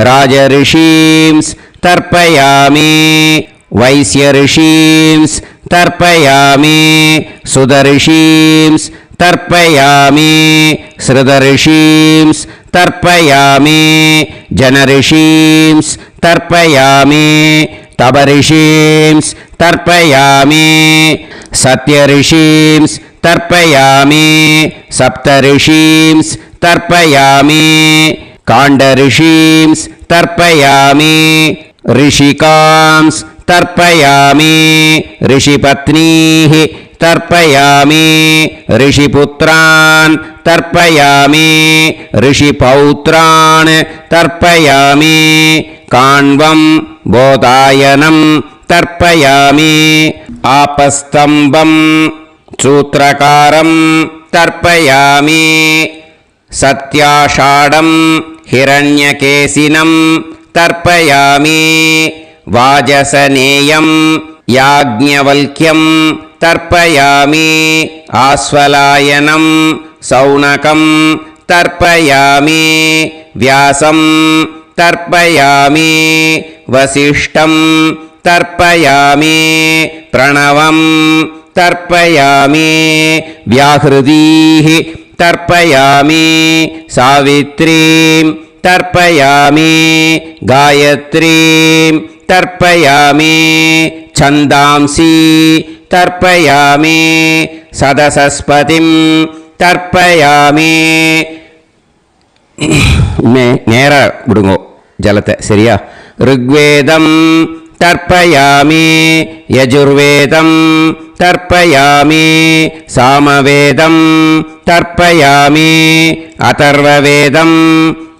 राजऋषींस् तर्पयामि, वैश्यऋषींस् तर्पयामि, सुदऋषींस् तर्पयामि, श्रुतऋषींस् तर्पयामि, जनऋषींस् तर्पयामि, तपऋषींस् तर्पयामि, सत्यऋषींस् तर्पयामि, सप्तऋषींस् தர்ப்பயாமி காண்டரிஷீம்ஸ் தர்ப்பயாமி ரிஷிகாம்ஸ் தர்ப்பயாமி ரிஷிபத்னீः தர்ப்பயாமி ரிஷிபுத்ரான் தர்ப்பயாமி ரிஷிபௌத்ரான் தர்ப்பயாமி காண்வம் போதாயனம் தர்ப்பயாமி ஆபஸ்தம்பம் சூத்ரகாரம் தர்ப்பயாமி சத்யாஷாடம் ஹிரண்யகேசினம் தர்ப்பயாமி வாஜசநேயம் யாக்ஞவல்க்யம் தர்ப்பயாமி ஆஸ்வலாயனம் சௌனகம் தர்ப்பயாமி வியாசம் தர்ப்பயாமி வசிஷ்டம் தர்ப்பயாமி பிரணவம் தர்ப்பயாமி வியாஹ்ருதீः தர்ப்பயாமி சாவித்ரீம் தர்ப்பயாமி காயத்ரீம் தர்ப்பயாமி சந்தாம்சி தர்ப்பயாமி சதசஸ்பதிம் தர்ப்பயாமி. நேரா விடுங்கோ ஜலத்தை, சரியா? ருக்வேதம் தர்ப்பயாமி யஜுர்வேதம் தர்ப்பயாமி சாமவேதம் தர்ப்பயாமி அதர்வவேதம்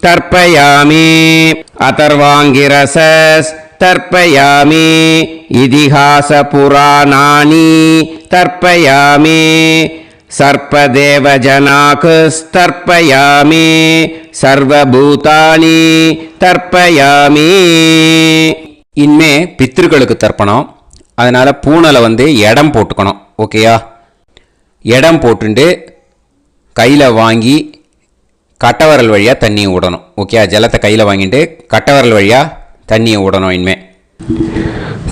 தர்ப்பயாமி அதர்வாங்கிரசஸ் தர்ப்பயாமி இதிஹாச புராணானி தர்ப்பயாமி சர்ப்பதேவஜனாகுஸ்தர்ப்பயாமி சர்வபூதானி தர்ப்பயாமி. இனிமே பித்ருக்களுக்கு தர்ப்பணம். அதனால் பூனலை இடம் போட்டுக்கணும். ஓகேயா? இடம் போட்டுண்டு கையில் வாங்கி கட்டவரல் வழியாக தண்ணியை விடணும். ஓகேயா? ஜலத்தை கையில் வாங்கிட்டு கட்டவரல் வழியாக தண்ணியை விடணும். இனிமே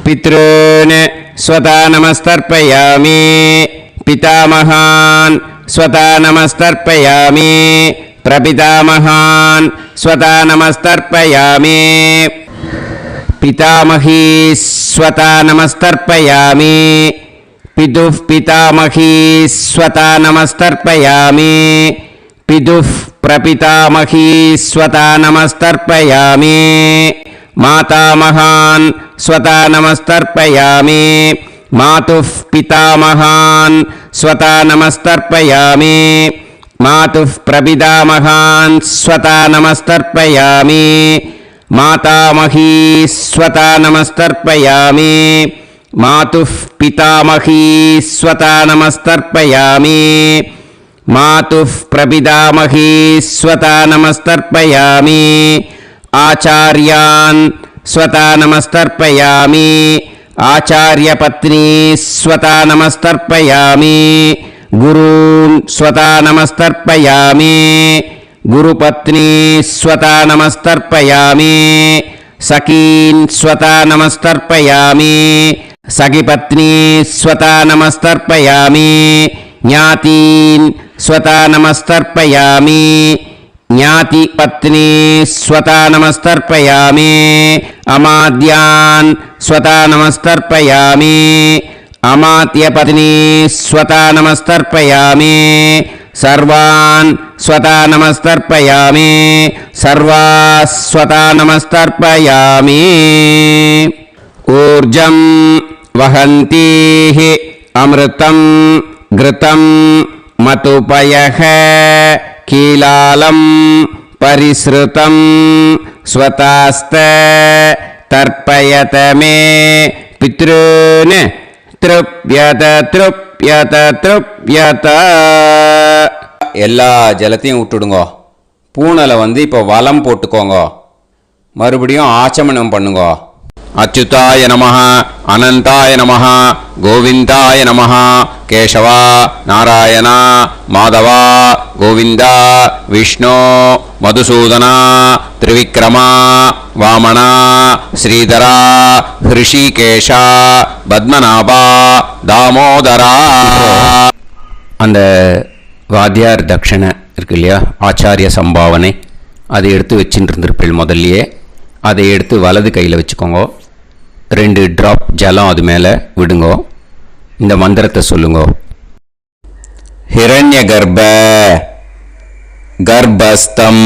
பித்ருன் ஸ்வதா நமஸ்தர்ப்பயாமி பிதாமகான் ஸ்வதா நமஸ்தர்ப்பயாமி பிரபிதாமகான் ஸ்வதா நமஸ்தர்ப்பயாமி பிதாமகீ ஸ்வதா நமஸ்தர்ப்பயாமி பிதுः பிதாமகீ ஸ்வதா நமஸ்தர்ப்பயாமி பிதுः பிரபிதாமகீ ஸ்வதா நமஸ்தர்ப்பயாமி மாதாமகான் ஸ்வதா நமஸ்தர்ப்பயாமி மாதுः பிதாமகான் ஸ்வதா நமஸ்தர்ப்பயாமி மாதுः பிரபிதாமகான் ஸ்வதா நமஸ்தர்ப்பயாமி மாதாமகீ ஸ்வதா நமஸ்தர்ப்பயாமி மாதுः பிதாமகீ ஸ்வதா நமஸ்தர்ப்பயாமி மாதுः பிரபிதாமகீ ஸ்வதா நமஸ்தர்ப்பயாமி ஆச்சார்யான் ஸ்வதா நமஸ்தர்ப்பயாமி ஆச்சார்யபத்னீ ஸ்வதா நமஸ்தர்ப்பயாமி குரூன் ஸ்வதா நமஸ்தர்ப்பயாமி குருபத்னீ ஸ்வதா நமஸ்தர்ப்பயாமி சகீன் ஸ்வதா நமஸ்தர்ப்பயாமி சகிபத்னீ ஸ்வதா நமஸ்தர்ப்பயாமி ஞாதீன் ஸ்வதா நமஸ்தர்ப்பயாமி ஞாதிபத்னீ ஸ்வதா நமஸ்தர்ப்பயாமி அமாத்யான் ஸ்வதா நமஸ்தர்ப்பயாமி அமாத்யபத்னீ ஸ்வதா நமஸ்தர்ப்பயாமி சர்வான் ஸ்வதா நமஸ்தர்ப்பயாமி சர்வாஸ்வதா நமஸ்தர்ப்பயாமி. ஊர்ஜம் வஹந்தீஹ அமிர்தம் கிருதம் மதுபயஹ கீலாலம் பரிஸ்ருதம் ஸ்வதாஸ்த தர்ப்பயத மே பித்ருன் த்ருப்யத த்ருப்யத த்ருப்யத. எல்லா ஜலத்தையும் விட்டுடுங்கோ. பூனலை இப்போ வலம் போட்டுக்கோங்க. மறுபடியும் ஆச்சமனம் பண்ணுங்கோ. அச்சுதாய நமஹ அனந்தாய நமஹ கோவிந்தாய நமஹ கேசவா நாராயணா மாதவா கோவிந்தா விஷ்ணு மதுசூதனா திரிவிக்ரமா வாமனா ஸ்ரீதரா ஹிருஷிகேஷா பத்மநாபா தாமோதரா. அந்த வாத்தியார் தட்சணை இருக்கு இல்லையா, ஆச்சாரிய சம்பாவனை, அதை எடுத்து வச்சுட்டு இருந்திருப்பீள் முதல்லையே. அதை எடுத்து வலது கையில் வச்சுக்கோங்க. 2 ட்ராப் ஜலம் அது மேலே விடுங்கோ. இந்த மந்திரத்தை சொல்லுங்கோ. ஹிரண்ய கர்ப்ப गर्भस्थं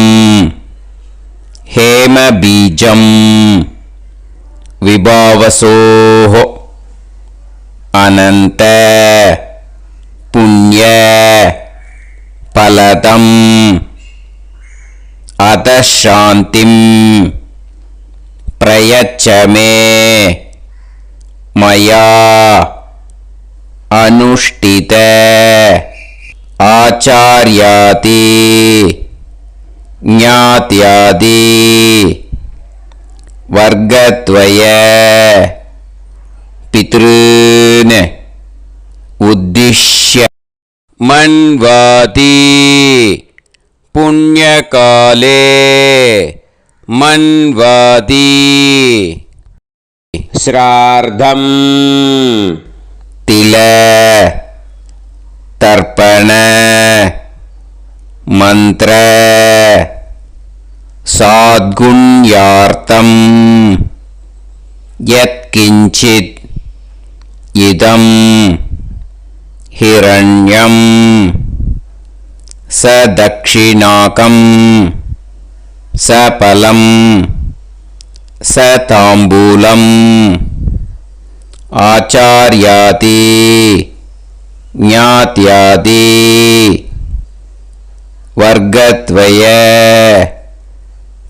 हेमबीजं विभावसोः अनन्त पुण्य फलदम् अतः शान्तिं प्रयच्छ मे मया अनुष्ठित आचार्यादि ज्ञात्यादि वर्गद्वय पितॄन् उद्दिश्य मन्वाति पुण्यकाले मन्वाति श्राद्धं तिल तर्पण मंत्र साद्गुण्यार्थं यत्किंचित् इदं हिरण्यं स दक्षिणाकं स फलं स ताम्बूलम् आचार्यादि ज्ञात्यादि वर्गद्वय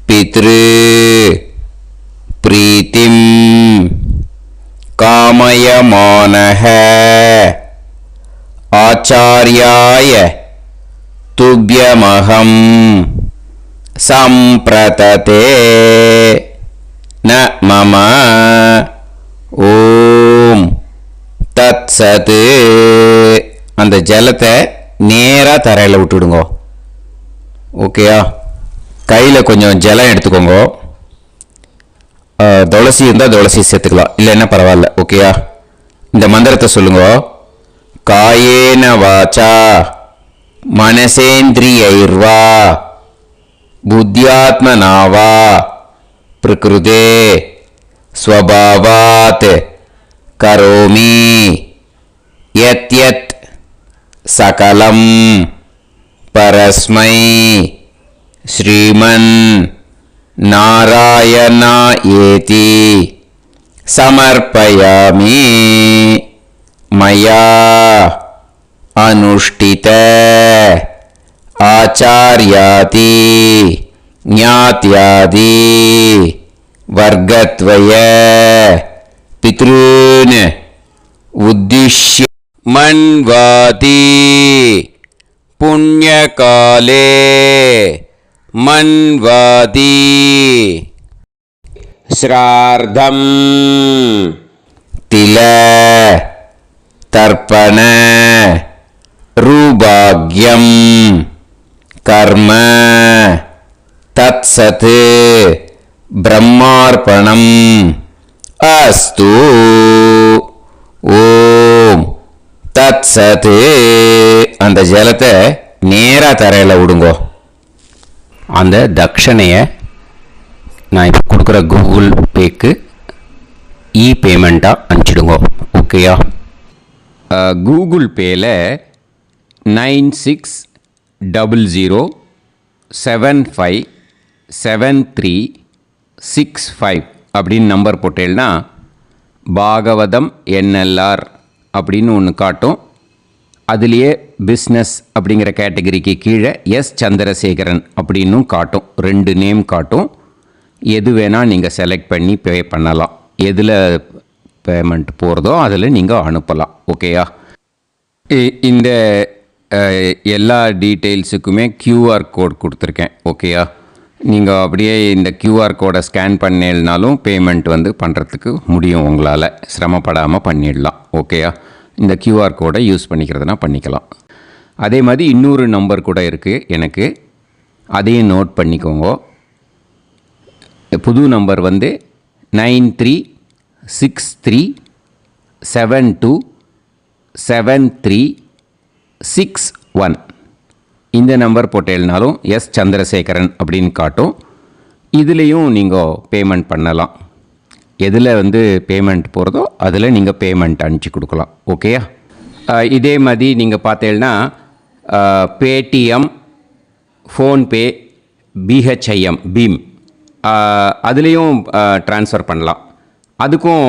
पितृ प्रीतिं कामयमानः आचार्याय तुभ्यमहं सम्प्रतते न मम ஓம் தத் சத். அந்த ஜலத்தை நேராக தரையில் விட்டுடுங்க. ஓகேயா? கையில் கொஞ்சம் ஜலம் எடுத்துக்கோங்க. துளசி இருந்தால் துளசி சேர்த்துக்கலாம், இல்லைன்னா பரவாயில்ல. ஓகேயா? இந்த மந்திரத்தை சொல்லுங்க. காயேன வாச்சா மனசேந்திரியைர்வா புத்தியாத்மனாவா பிரகிருதே स्वभावात् करोमि यत् यत् सकलं परस्मै श्रीमन् नारायणायेति समर्पयामि मया अनुष्ठित आचार्यादि ज्ञात्यादि वर्गद्वय पितॄन् उद्दिश्य मन्वाति पुण्यकाले मन्वाति श्राद्धं तिल तर्पण रूभाग्यं कर्म तत्सत् ब्रह्मार्पणम् अस्तु. ஓம் தத் சத். அந்த ஜலத்தை நேராக தரையில் விடுங்கோ. அந்த தட்சணையை நான் இப்போ கொடுக்குற கூகுள் பேக்கு பேமெண்ட்டாக அனுப்பிச்சிடுங்க. ஓகேயா? கூகுள் பேயில் 9600757365 அப்படின்னு நம்பர் போட்டேன்னா பாகவதம் NLR அப்படின்னு ஒன்று காட்டும். அதுலேயே பிஸ்னஸ் அப்படிங்கிற கேட்டகரிக்கு கீழே எஸ் சந்திரசேகரன் அப்படின்னும் காட்டும். 2 நேம் காட்டும். எது வேணால் நீங்கள் செலக்ட் பண்ணி பே பண்ணலாம். எதில் பேமெண்ட் போகிறதோ அதில் நீங்கள் அனுப்பலாம். ஓகேயா? இந்த எல்லா டீட்டெயில்ஸுக்குமே QR கோட் கொடுத்துருக்கேன். ஓகேயா? நீங்கள் அப்படியே இந்த QR கோடை ஸ்கேன் பண்ணேன்னாலும் பேமெண்ட் பண்ணுறதுக்கு முடியும். உங்களால் சிரமப்படாமல் பண்ணிடலாம். ஓகேயா? இந்த QR கோடை யூஸ் பண்ணிக்கிறதுனா பண்ணிக்கலாம். அதே மாதிரி இன்னொரு நம்பர் கூட இருக்குது எனக்கு, அதையும் நோட் பண்ணிக்கோங்க. புது நம்பர் 9363727361. இந்த நம்பர் போட்டேல்னாலும் எஸ் சந்திரசேகரன் அப்படின்னு காட்டும். இதுலேயும் நீங்கள் பேமெண்ட் பண்ணலாம். எதில் பேமெண்ட் போகிறதோ அதில் நீங்கள் பேமெண்ட் அனுப்பிச்சி கொடுக்கலாம். ஓகேயா? இதே மாதிரி நீங்கள் பார்த்தேன்னா பேடிஎம், ஃபோன்பே, பிஹெச்ஐஎம், பீம் அதுலேயும் ட்ரான்ஸ்ஃபர் பண்ணலாம். அதுக்கும்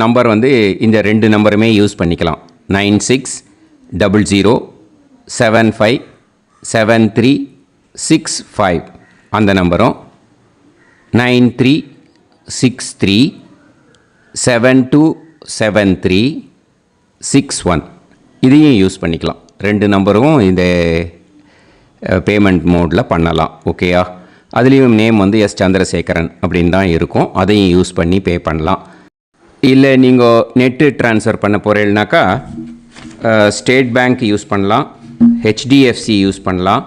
நம்பர் வந்து இந்த 2 நம்பருமே யூஸ் பண்ணிக்கலாம். 9600757365 அந்த நம்பரும் 9363727361 இதையும் யூஸ் பண்ணிக்கலாம். 2 நம்பரும் இந்த பேமெண்ட் மோடில் பண்ணலாம். ஓகேயா? அதுலேயும் நேம் வந்து எஸ் சந்திரசேகரன் அப்படின்னு தான் இருக்கும். அதையும் யூஸ் பண்ணி பே பண்ணலாம். இல்லை நீங்கள் நெட்டு ட்ரான்ஸ்ஃபர் பண்ண போகிறீங்கனாக்கா ஸ்டேட் பேங்க் யூஸ் பண்ணலாம், ஹெச்டிஎஃப்சி யூஸ் பண்ணலாம்,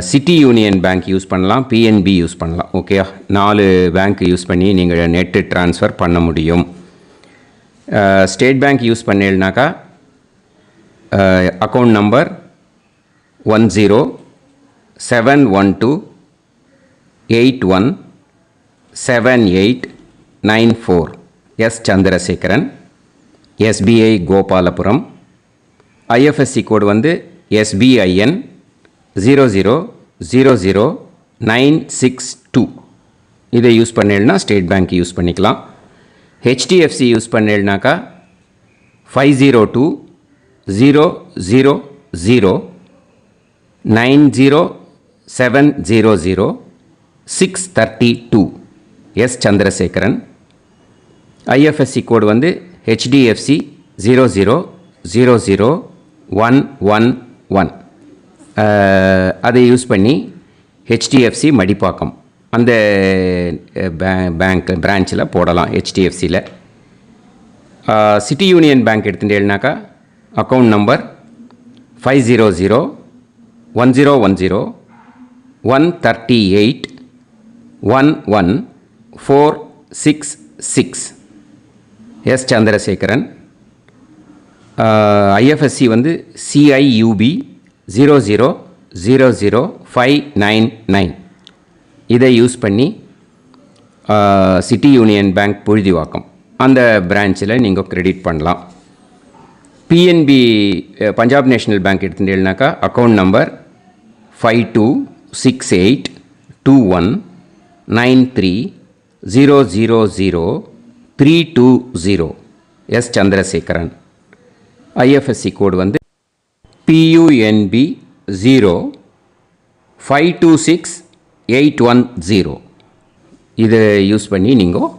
சிட்டி யூனியன் பேங்க் யூஸ் பண்ணலாம், பிஎன்பி யூஸ் பண்ணலாம். ஓகேயா? 4 பேங்க் யூஸ் பண்ணி நீங்கள் நெட்டு ட்ரான்ஸ்ஃபர் பண்ண முடியும். ஸ்டேட் பேங்க் யூஸ் பண்ணீங்கனாக்கா account number 10712817894 S Chandrasekaran, SBI Gopalapuram. IFSC code வந்து SBIN 0000962. இதை யூஸ் பண்ணேன்னா ஸ்டேட் பேங்க் யூஸ் பண்ணிக்கலாம். ஹெச்டிஎஃப்சி யூஸ் பண்ணேன்னாக்கா 5020090700 எஸ் சந்திரசேகரன். ஐஎஃப்எஸ்சி கோடு வந்து HDFC 0000111. அதை யூஸ் பண்ணி HDFC மடிப்பாக்கம் அந்த பேங்க் பிரான்ச்சில் போடலாம். HDFCயில் சிட்டி யூனியன் பேங்க் எடுத்துட்டேன்னாக்கா account number 5001010381146 S Chandrasekaran. IFSC வந்து CIUB 0000599. இதை யூஸ் பண்ணி சிட்டி யூனியன் பேங்க் புழுதிவாக்கம் அந்த பிரான்ச்சில் நீங்கள் கிரெடிட் பண்ணலாம். PNB பஞ்சாப் நேஷ்னல் பேங்க் எடுத்துட்டேன்னாக்கா account number 52682193000320 S Chandrasekaran. IFSC code வந்து PUNB 0526810. இதை யூஸ் பண்ணி நீங்கள்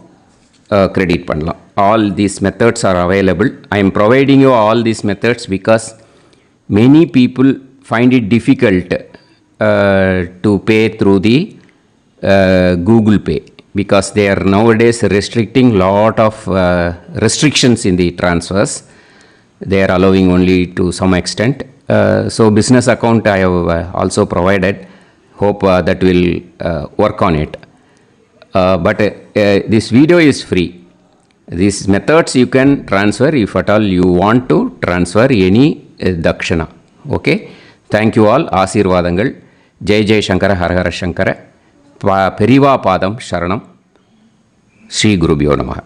கிரெடிட் பண்ணலாம். All these methods are available. I am providing you all these methods because many people find it difficult to pay through the Google Pay because they are nowadays restricting lot of restrictions in the transfers. They are allowing only to some extent. So business account I have also provided. Hope that will work on it. But this video is free. These methods you can transfer if at all you want to transfer any dakshana. Okay. Thank you all. ஆசீர்வாதங்கள். ஜெய் ஜெய் சங்கர ஹர ஹர சங்கர. பெரிவா பாதம் சரணம். ஸ்ரீ குருபியோ நமஹ.